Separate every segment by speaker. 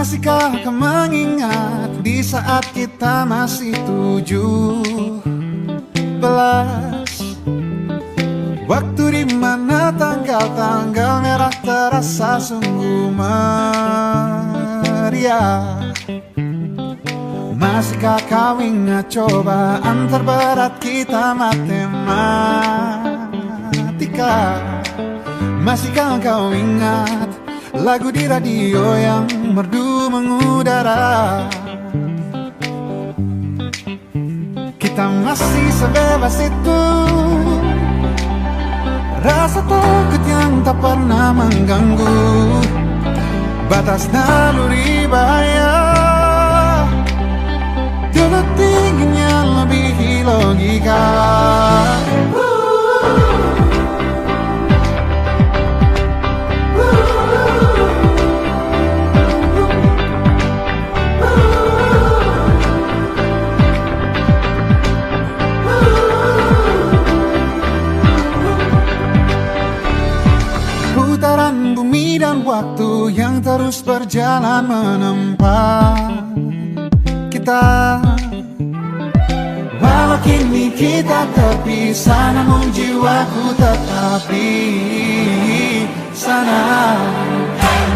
Speaker 1: Masihkah kau mengingat di saat kita masih 17? Waktu di mana tanggal-tanggal merah terasa sungguh meriah. Masihkah kau ingat cobaan terberat kita matematika? Masihkah kau ingat lagu di radio yang merdu mengudara? Kita masih sebebas itu, rasa takut yang tak pernah mengganggu batas naluri bahaya. Dulu tingginya lebih logika. Putaran bumi dan waktu yang terus berjalan menempa kita. Walau kini kita terpisah, namun jiwaku tetap di sana.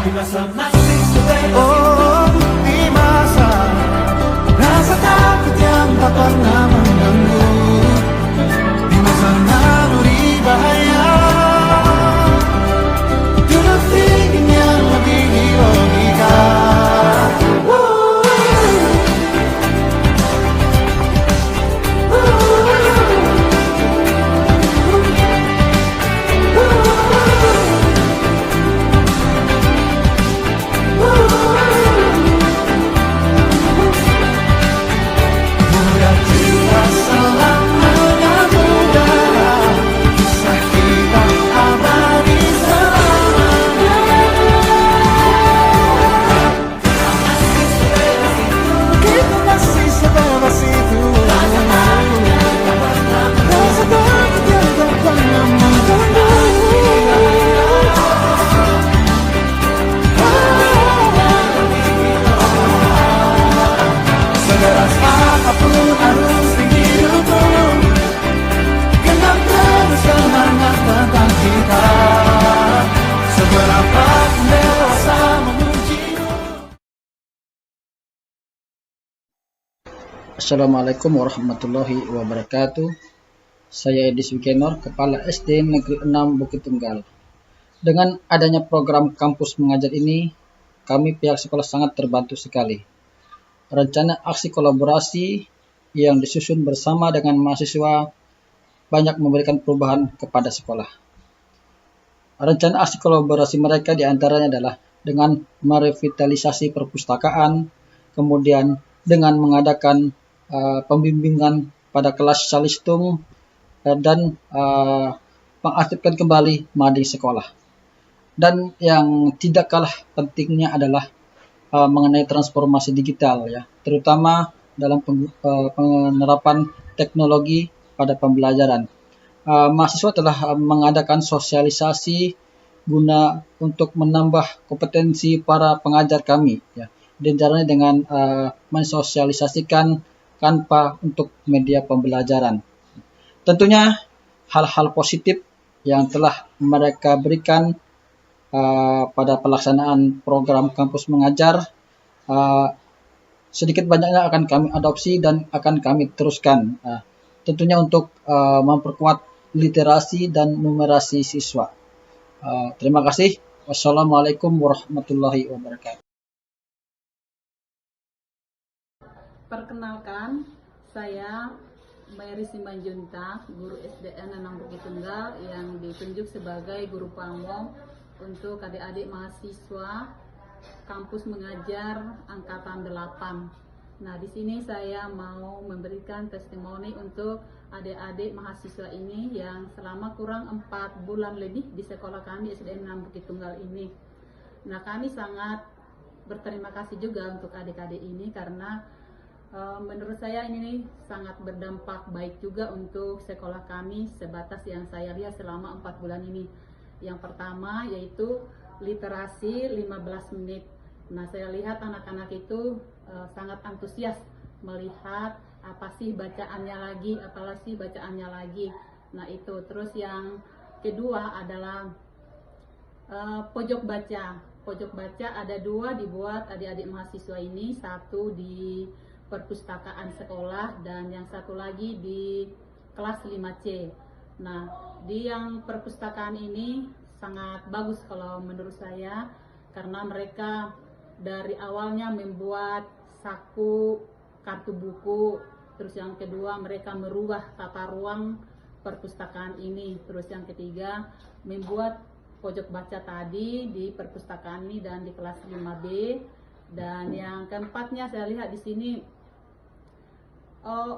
Speaker 1: Di masa masih sebebas oh, di masa rasa takut yang tak pernah mengganggu, di masa naluri bahaya. Dulu tingginya lebih logika.
Speaker 2: Assalamualaikum warahmatullahi wabarakatuh. Saya Edi Sukenor, Kepala SD Negeri 6 Bukit Tunggal. Dengan adanya program kampus mengajar ini, kami pihak sekolah sangat terbantu sekali. Rencana aksi kolaborasi yang disusun bersama dengan mahasiswa banyak memberikan perubahan kepada sekolah. Rencana aksi kolaborasi mereka diantaranya adalah dengan merevitalisasi perpustakaan, kemudian dengan mengadakan pembimbingan pada kelas Salistung dan mengaktifkan kembali mading sekolah. Dan yang tidak kalah pentingnya adalah mengenai transformasi digital, ya, terutama dalam penerapan teknologi pada pembelajaran. Mahasiswa telah mengadakan sosialisasi guna untuk menambah kompetensi para pengajar kami, ya, diantaranya dengan mensosialisasikan Canva untuk media pembelajaran. Tentunya hal-hal positif yang telah mereka berikan pada pelaksanaan program kampus mengajar sedikit banyaknya akan kami adopsi dan akan kami teruskan. Tentunya untuk memperkuat literasi dan numerasi siswa. Terima kasih. Wassalamualaikum warahmatullahi wabarakatuh.
Speaker 3: Perkenalkan, saya Mary Simanjuntak, guru SDN 6 Bukit Tunggal yang ditunjuk sebagai guru pamong untuk adik-adik mahasiswa kampus mengajar angkatan 8. Nah, di sini saya mau memberikan testimoni untuk adik-adik mahasiswa ini yang selama kurang 4 bulan lebih di sekolah kami SDN 6 Bukit Tunggal ini. Nah, kami sangat berterima kasih juga untuk adik-adik ini karena menurut saya ini sangat berdampak baik juga untuk sekolah kami sebatas yang saya lihat selama 4 bulan ini. Yang pertama yaitu literasi 15 menit Nah, saya lihat anak-anak itu sangat antusias melihat apa sih bacaannya lagi, apalagi bacaannya lagi. Nah, itu. Terus yang kedua adalah pojok baca. Pojok baca ada 2 dibuat adik-adik mahasiswa ini, satu di perpustakaan sekolah dan yang satu lagi di kelas 5C. Nah, di yang perpustakaan ini sangat bagus kalau menurut saya, karena mereka dari awalnya membuat saku kartu buku, terus yang kedua mereka merubah tata ruang perpustakaan ini, terus yang ketiga membuat pojok baca tadi di perpustakaan ini dan di kelas 5B, dan yang keempatnya saya lihat di sini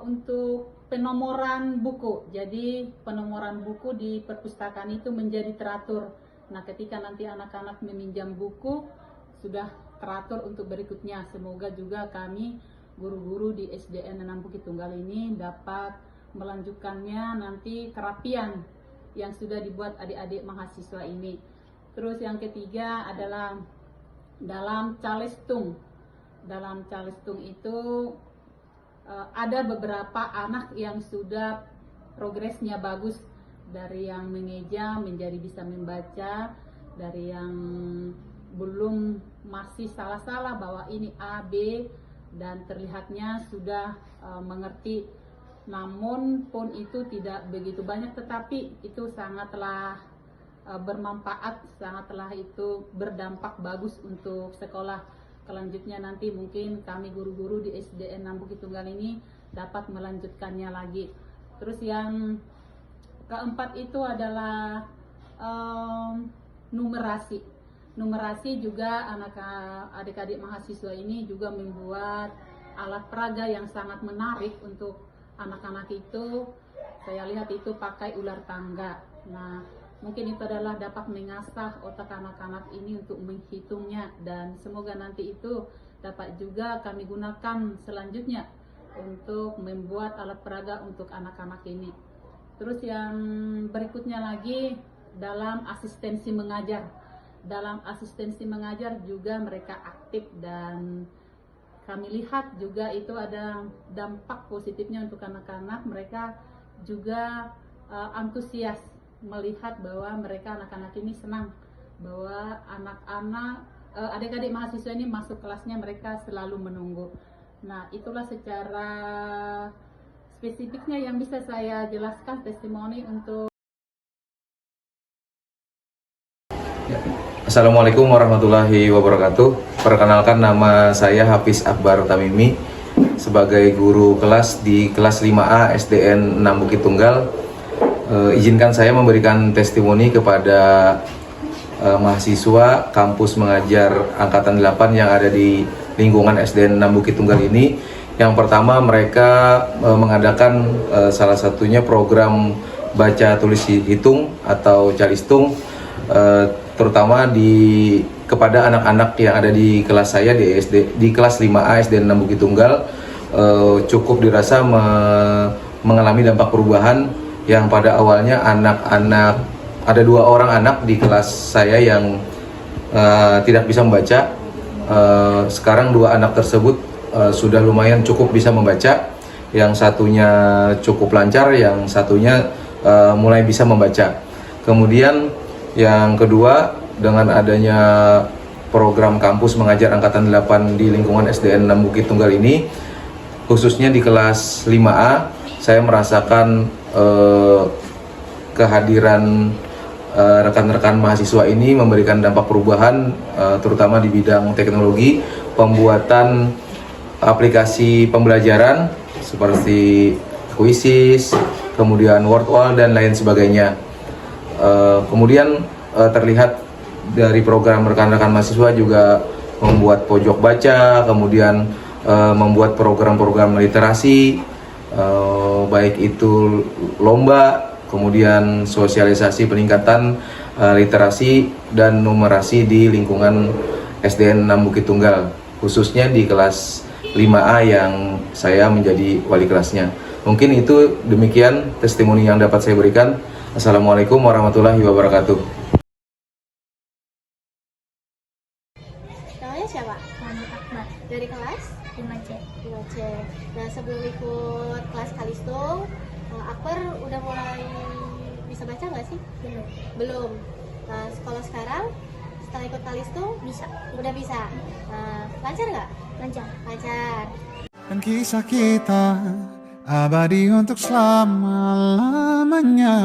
Speaker 3: untuk penomoran buku. Jadi penomoran buku di perpustakaan itu menjadi teratur. Nah, ketika nanti anak-anak meminjam buku sudah teratur untuk berikutnya. Semoga juga kami guru-guru di SDN 6 Bukit Tunggal ini dapat melanjutkannya nanti kerapian yang sudah dibuat adik-adik mahasiswa ini. Terus yang ketiga adalah dalam Calestung. Dalam Calestung itu ada beberapa anak yang sudah progresnya bagus, dari yang mengeja menjadi bisa membaca, dari yang belum masih salah-salah bahwa ini A, B, dan terlihatnya sudah mengerti. Namun pun itu tidak begitu banyak, tetapi itu sangatlah bermanfaat, sangatlah itu berdampak bagus untuk sekolah. Selanjutnya nanti mungkin kami guru-guru di SDN 6 Bukit Tunggal ini dapat melanjutkannya lagi. Terus yang keempat itu adalah numerasi. Numerasi juga adik-adik mahasiswa ini juga membuat alat peraga yang sangat menarik untuk anak-anak itu. Saya lihat itu pakai ular tangga. Nah, mungkin itu adalah dapat mengasah otak anak-anak ini untuk menghitungnya, dan semoga nanti itu dapat juga kami gunakan selanjutnya untuk membuat alat peraga untuk anak-anak ini. Terus yang berikutnya lagi dalam asistensi mengajar. Dalam asistensi mengajar juga mereka aktif, dan kami lihat juga itu ada dampak positifnya untuk anak-anak. Mereka juga antusias melihat bahwa mereka anak-anak ini senang bahwa anak-anak adik-adik mahasiswa ini masuk kelasnya, mereka selalu menunggu. Nah, itulah secara spesifiknya yang bisa saya jelaskan testimoni untuk.
Speaker 4: Assalamualaikum warahmatullahi wabarakatuh. Perkenalkan, nama saya Hafiz Akbar Tamimi sebagai guru kelas di kelas 5A SDN 6 Bukit Tunggal. Izinkan saya memberikan testimoni kepada mahasiswa kampus mengajar angkatan 8 yang ada di lingkungan SDN 6 Bukit Tunggal ini. Yang pertama, mereka mengadakan salah satunya program baca tulis hitung atau Calistung, terutama kepada anak-anak yang ada di kelas saya di kelas 5A SDN 6 Bukit Tunggal. Cukup dirasa mengalami dampak perubahan, yang pada awalnya anak-anak, ada 2 orang anak di kelas saya yang tidak bisa membaca. Sekarang 2 anak tersebut sudah lumayan cukup bisa membaca. Yang satunya cukup lancar, yang satunya mulai bisa membaca. Kemudian yang kedua, dengan adanya program kampus mengajar angkatan 8 di lingkungan SDN 6 Bukit Tunggal ini, khususnya di kelas 5A, saya merasakan kehadiran rekan-rekan mahasiswa ini memberikan dampak perubahan, terutama di bidang teknologi, pembuatan aplikasi pembelajaran seperti Quizzes, kemudian Wordwall, dan lain sebagainya. Kemudian terlihat dari program rekan-rekan mahasiswa juga membuat pojok baca, kemudian membuat program-program literasi, baik itu lomba, kemudian sosialisasi peningkatan literasi dan numerasi di lingkungan SDN 6 Bukit Tunggal, khususnya di kelas 5A yang saya menjadi wali kelasnya. Mungkin itu demikian testimoni yang dapat saya berikan. Assalamualaikum warahmatullahi wabarakatuh.
Speaker 5: Namanya siapa? Muhammad Akbar.
Speaker 6: Dari kelas
Speaker 5: 5C.
Speaker 6: 5C. Nah, sebelum ikut kelas Kalistung, Akbar udah mulai bisa baca nggak sih? Belum. Nah, kalau sekarang setelah ikut Kalistung
Speaker 5: Bisa.
Speaker 6: udah bisa. Nah, lancar nggak?
Speaker 5: Lancar.
Speaker 6: Lancar.
Speaker 1: Dan kisah kita abadi untuk selama-lamanya.